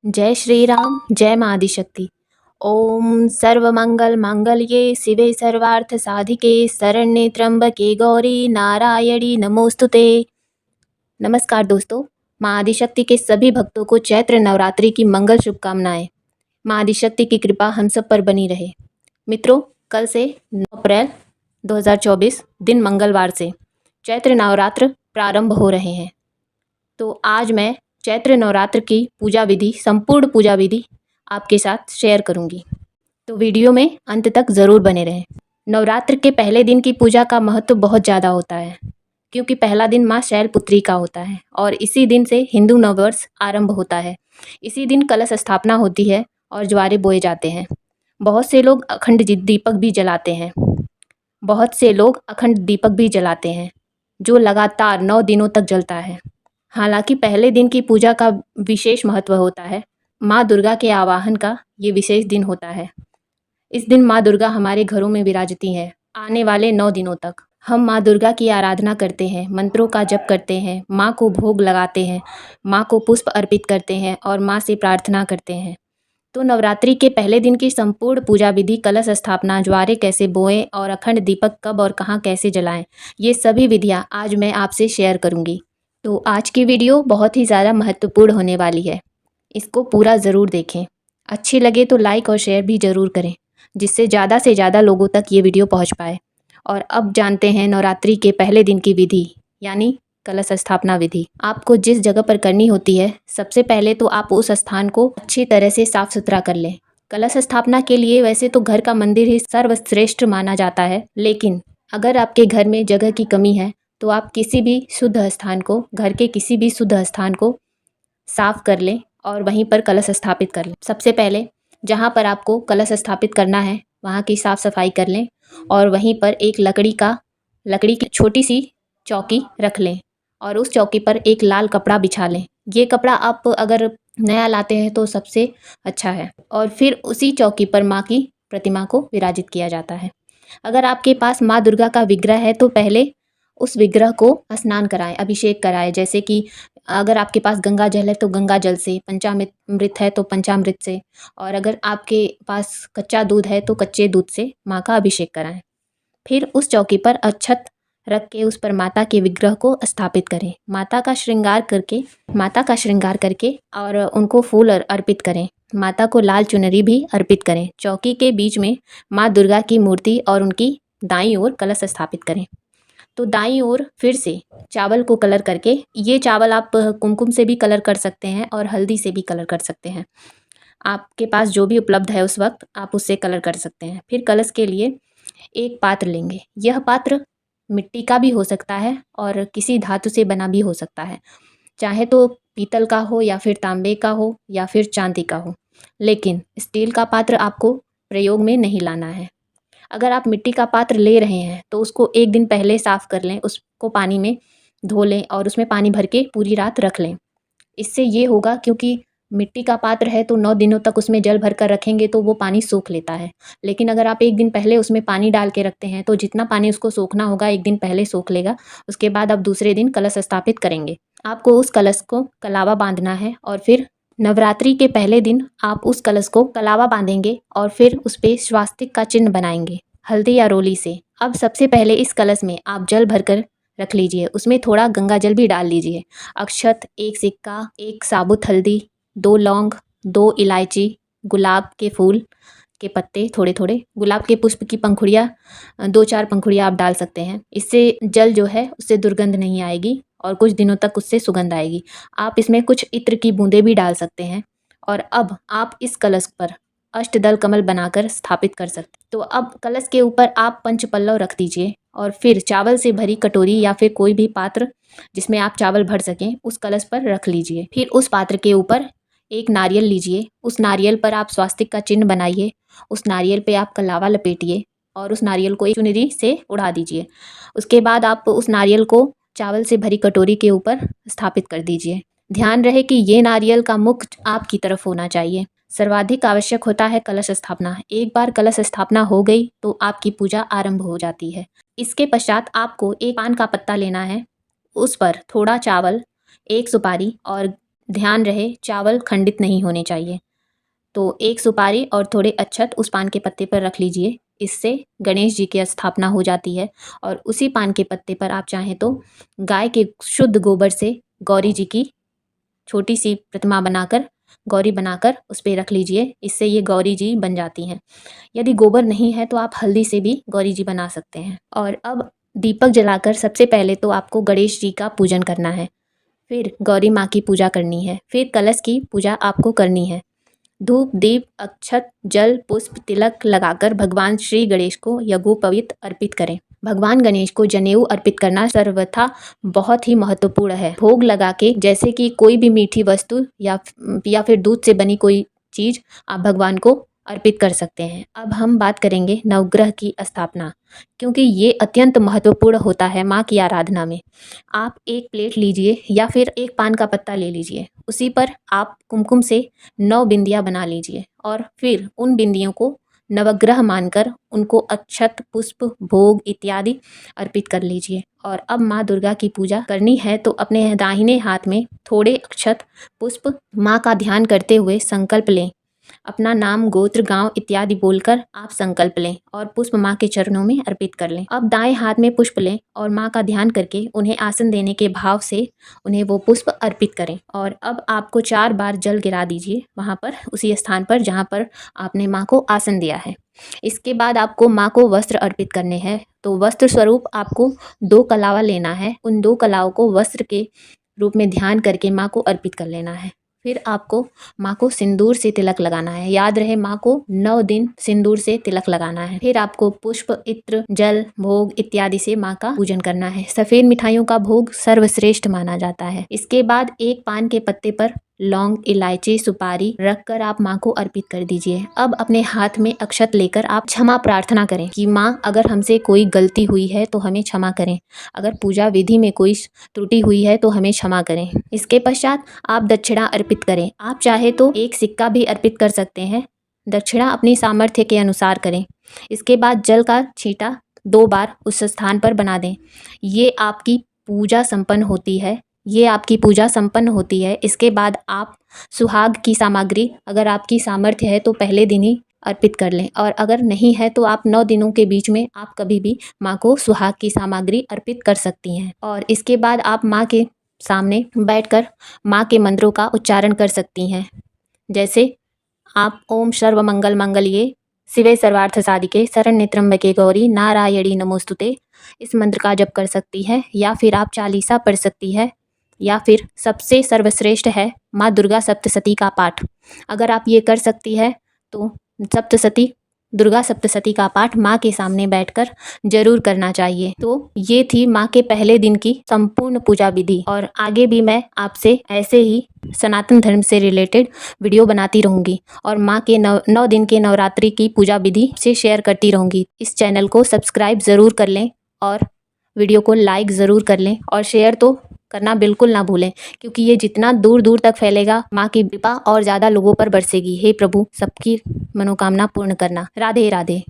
जय श्री राम, जय माँ आदिशक्ति। ओम सर्वमंगल मांगल्ये शिवे सर्वार्थ साधिके शरण्ये त्र्यंबके गौरी नारायणी नमोस्तुते। नमस्कार दोस्तों, माँ आदिशक्ति के सभी भक्तों को चैत्र नवरात्रि की मंगल शुभकामनाएं। माँ आदिशक्ति की कृपा हम सब पर बनी रहे। मित्रों, कल से 9 अप्रैल 2024 दिन मंगलवार से चैत्र नवरात्र प्रारंभ हो रहे हैं। तो आज मैं चैत्र नवरात्र की पूजा विधि, संपूर्ण पूजा विधि आपके साथ शेयर करूंगी। तो वीडियो में अंत तक ज़रूर बने रहें। नवरात्र के पहले दिन की पूजा का महत्व बहुत ज़्यादा होता है, क्योंकि पहला दिन माँ शैलपुत्री का होता है और इसी दिन से हिंदू नववर्ष आरंभ होता है। इसी दिन कलश स्थापना होती है और ज्वारे बोए जाते हैं। बहुत से लोग अखंड दीपक भी जलाते हैं। जो लगातार 9 दिनों तक जलता है। हालांकि पहले दिन की पूजा का विशेष महत्व होता है। माँ दुर्गा के आवाहन का ये विशेष दिन होता है। इस दिन माँ दुर्गा हमारे घरों में विराजती हैं। आने वाले 9 दिनों तक हम माँ दुर्गा की आराधना करते हैं, मंत्रों का जप करते हैं, माँ को भोग लगाते हैं, माँ को पुष्प अर्पित करते हैं और माँ से प्रार्थना करते हैं। तो नवरात्रि के पहले दिन की संपूर्ण पूजा विधि, कलश स्थापना, ज्वारे कैसे बोएं और अखंड दीपक कब और कहाँ कैसे जलाएं, ये सभी विधियाँ आज मैं आपसे शेयर करूँगी। तो आज की वीडियो बहुत ही ज़्यादा महत्वपूर्ण होने वाली है। इसको पूरा ज़रूर देखें। अच्छी लगे तो लाइक और शेयर भी ज़रूर करें, जिससे ज़्यादा से ज़्यादा लोगों तक ये वीडियो पहुंच पाए। और अब जानते हैं नवरात्रि के पहले दिन की विधि, यानी कलश स्थापना विधि। आपको जिस जगह पर करनी होती है, सबसे पहले तो आप उस स्थान को अच्छी तरह से साफ सुथरा कर लें। कलश स्थापना के लिए वैसे तो घर का मंदिर ही सर्वश्रेष्ठ माना जाता है, लेकिन अगर आपके घर में जगह की कमी है तो आप घर के किसी भी शुद्ध स्थान को साफ कर लें और वहीं पर कलश स्थापित कर लें। सबसे पहले जहाँ पर आपको कलश स्थापित करना है वहाँ की साफ सफाई कर लें और वहीं पर एक लकड़ी की छोटी सी चौकी रख लें और उस चौकी पर एक लाल कपड़ा बिछा लें। ये कपड़ा आप अगर नया लाते हैं तो सबसे अच्छा है। और फिर उसी चौकी पर माँ की प्रतिमा को विराजित किया जाता है। अगर आपके पास माँ दुर्गा का विग्रह है तो पहले उस विग्रह को स्नान कराएं, अभिषेक कराएं। जैसे कि अगर आपके पास गंगा जल है तो गंगा जल से, पंचामृत है तो पंचामृत से, और अगर आपके पास कच्चा दूध है तो कच्चे दूध से माँ का अभिषेक कराएं। फिर उस चौकी पर अक्षत रख के उस पर माता के विग्रह को स्थापित करें। माता का श्रृंगार करके और उनको फूल अर्पित करें। माता को लाल चुनरी भी अर्पित करें। चौकी के बीच में माँ दुर्गा की मूर्ति और उनकी दाईं ओर कलश स्थापित करें। तो दाईं ओर फिर से चावल को कलर करके, ये चावल आप कुमकुम से भी कलर कर सकते हैं और हल्दी से भी कलर कर सकते हैं। आपके पास जो भी उपलब्ध है उस वक्त आप उससे कलर कर सकते हैं। फिर कलश के लिए एक पात्र लेंगे। यह पात्र मिट्टी का भी हो सकता है और किसी धातु से बना भी हो सकता है। चाहे तो पीतल का हो या फिर तांबे का हो या फिर चांदी का हो, लेकिन स्टील का पात्र आपको प्रयोग में नहीं लाना है। अगर आप मिट्टी का पात्र ले रहे हैं तो उसको एक दिन पहले साफ़ कर लें, उसको पानी में धो लें और उसमें पानी भर के पूरी रात रख लें। इससे ये होगा, क्योंकि मिट्टी का पात्र है तो 9 दिनों तक उसमें जल भर कर रखेंगे तो वो पानी सोख लेता है। लेकिन अगर आप एक दिन पहले उसमें पानी डाल के रखते हैं तो जितना पानी उसको सोखना होगा एक दिन पहले सोख लेगा। उसके बाद आप दूसरे दिन कलश स्थापित करेंगे। आपको उस कलश को कलावा बांधना है और फिर नवरात्रि के पहले दिन आप उस कलश को कलावा बांधेंगे और फिर उस पर स्वास्तिक का चिन्ह बनाएंगे हल्दी या रोली से। अब सबसे पहले इस कलश में आप जल भरकर रख लीजिए, उसमें थोड़ा गंगा जल भी डाल लीजिए। अक्षत, एक सिक्का, एक साबुत हल्दी, 2 लौंग, 2 इलायची, गुलाब के फूल के पत्ते थोड़े थोड़े, गुलाब के पुष्प की पंखुड़ियाँ 2-4 पंखुड़ियाँ आप डाल सकते हैं। इससे जल जो है उससे दुर्गंध नहीं आएगी और कुछ दिनों तक उससे सुगंध आएगी। आप इसमें कुछ इत्र की बूंदें भी डाल सकते हैं। और अब आप इस कलश पर अष्टदल कमल बनाकर स्थापित कर सकते। तो अब कलश के ऊपर आप पंचपल्लव रख दीजिए और फिर चावल से भरी कटोरी या फिर कोई भी पात्र जिसमें आप चावल भर सकें उस कलश पर रख लीजिए। फिर उस पात्र के ऊपर एक नारियल लीजिए, उस नारियल पर आप स्वास्तिक का चिन्ह बनाइए, उस नारियल पे आप कलावा लपेटिए और उस नारियल को एक चुनरी से उड़ा दीजिए। उसके बाद आप उस नारियल को चावल से भरी कटोरी के ऊपर स्थापित कर दीजिए। ध्यान रहे कि ये नारियल का मुख आपकी तरफ होना चाहिए। सर्वाधिक आवश्यक होता है कलश स्थापना। एक बार कलश स्थापना हो गई तो आपकी पूजा आरंभ हो जाती है। इसके पश्चात आपको एक पान का पत्ता लेना है, उस पर थोड़ा चावल, एक सुपारी और ध्यान रहे चावल खंडित नहीं होने चाहिए। तो एक सुपारी और थोड़े अक्षत उस पान के पत्ते पर रख लीजिए। इससे गणेश जी की स्थापना हो जाती है और उसी पान के पत्ते पर आप चाहें तो गाय के शुद्ध गोबर से गौरी जी की छोटी सी प्रतिमा बनाकर, गौरी बनाकर उस पे रख लीजिए। इससे ये गौरी जी बन जाती हैं। यदि गोबर नहीं है तो आप हल्दी से भी गौरी जी बना सकते हैं। और अब दीपक जलाकर सबसे पहले तो आपको गणेश जी का पूजन करना है, फिर गौरी माँ की पूजा करनी है, फिर कलश की पूजा आपको करनी है। धूप, दीप, अक्षत, जल, पुष्प, तिलक लगाकर भगवान श्री गणेश को यज्ञोपवीत अर्पित करें। भगवान गणेश को जनेऊ अर्पित करना सर्वथा बहुत ही महत्वपूर्ण है। भोग लगा के, जैसे कि कोई भी मीठी वस्तु या फिर दूध से बनी कोई चीज़ आप भगवान को अर्पित कर सकते हैं। अब हम बात करेंगे नवग्रह की स्थापना, क्योंकि ये अत्यंत महत्वपूर्ण होता है माँ की आराधना में। आप एक प्लेट लीजिए या फिर एक पान का पत्ता ले लीजिए, उसी पर आप कुमकुम से 9 बिंदियाँ बना लीजिए और फिर उन बिंदियों को नवग्रह मानकर उनको अक्षत, पुष्प, भोग इत्यादि अर्पित कर लीजिए। और अब माँ दुर्गा की पूजा करनी है तो अपने दाहिने हाथ में थोड़े अक्षत, पुष्प, माँ का ध्यान करते हुए संकल्प लें। अपना नाम, गोत्र, गांव इत्यादि बोलकर आप संकल्प लें और पुष्प माँ के चरणों में अर्पित कर लें। अब दाएं हाथ में पुष्प लें और माँ का ध्यान करके उन्हें आसन देने के भाव से उन्हें वो पुष्प अर्पित करें। और अब आपको 4 बार जल गिरा दीजिए वहाँ पर, उसी स्थान पर जहाँ पर आपने माँ को आसन दिया है। इसके बाद आपको माँ को वस्त्र अर्पित करने हैं। तो वस्त्र स्वरूप आपको 2 कलावा लेना है। उन 2 कलाओं को वस्त्र के रूप में ध्यान करके माँ को अर्पित कर लेना है। फिर आपको माँ को सिंदूर से तिलक लगाना है। याद रहे माँ को 9 दिन सिंदूर से तिलक लगाना है। फिर आपको पुष्प, इत्र, जल, भोग इत्यादि से माँ का पूजन करना है। सफ़ेद मिठाइयों का भोग सर्वश्रेष्ठ माना जाता है। इसके बाद एक पान के पत्ते पर लौंग, इलायची, सुपारी रखकर आप माँ को अर्पित कर दीजिए। अब अपने हाथ में अक्षत लेकर आप क्षमा प्रार्थना करें कि माँ, अगर हमसे कोई गलती हुई है तो हमें क्षमा करें। अगर पूजा विधि में कोई त्रुटि हुई है तो हमें क्षमा करें। इसके पश्चात आप दक्षिणा अर्पित करें। आप चाहे तो एक सिक्का भी अर्पित कर सकते हैं। दक्षिणा अपनी सामर्थ्य के अनुसार करें। इसके बाद जल का छींटा 2 बार उस स्थान पर बना दें। ये आपकी पूजा संपन्न होती है। इसके बाद आप सुहाग की सामग्री, अगर आपकी सामर्थ्य है तो पहले दिन ही अर्पित कर लें, और अगर नहीं है तो आप 9 दिनों के बीच में आप कभी भी माँ को सुहाग की सामग्री अर्पित कर सकती हैं। और इसके बाद आप माँ के सामने बैठकर माँ के मंत्रों का उच्चारण कर सकती हैं। जैसे आप ओम सर्व मंगल मंगल्ये शिवे सर्वार्थ साधिके शरण्ये त्र्यंबके गौरी नारायणी नमोस्तुते, इस मंत्र का जप कर सकती है। या फिर आप चालीसा पढ़ सकती है, या फिर सबसे सर्वश्रेष्ठ है माँ दुर्गा सप्तशती का पाठ। अगर आप ये कर सकती है तो दुर्गा सप्तशती का पाठ माँ के सामने बैठकर जरूर करना चाहिए। तो ये थी माँ के पहले दिन की संपूर्ण पूजा विधि, और आगे भी मैं आपसे ऐसे ही सनातन धर्म से रिलेटेड वीडियो बनाती रहूँगी और माँ के 9 दिन के नवरात्रि की पूजा विधि से शेयर करती रहूँगी। इस चैनल को सब्सक्राइब ज़रूर कर लें और वीडियो को लाइक ज़रूर कर लें, और शेयर तो करना बिल्कुल ना भूलें, क्योंकि ये जितना दूर दूर तक फैलेगा माँ की कृपा और ज़्यादा लोगों पर बरसेगी। हे प्रभु, सबकी मनोकामना पूर्ण करना। राधे राधे।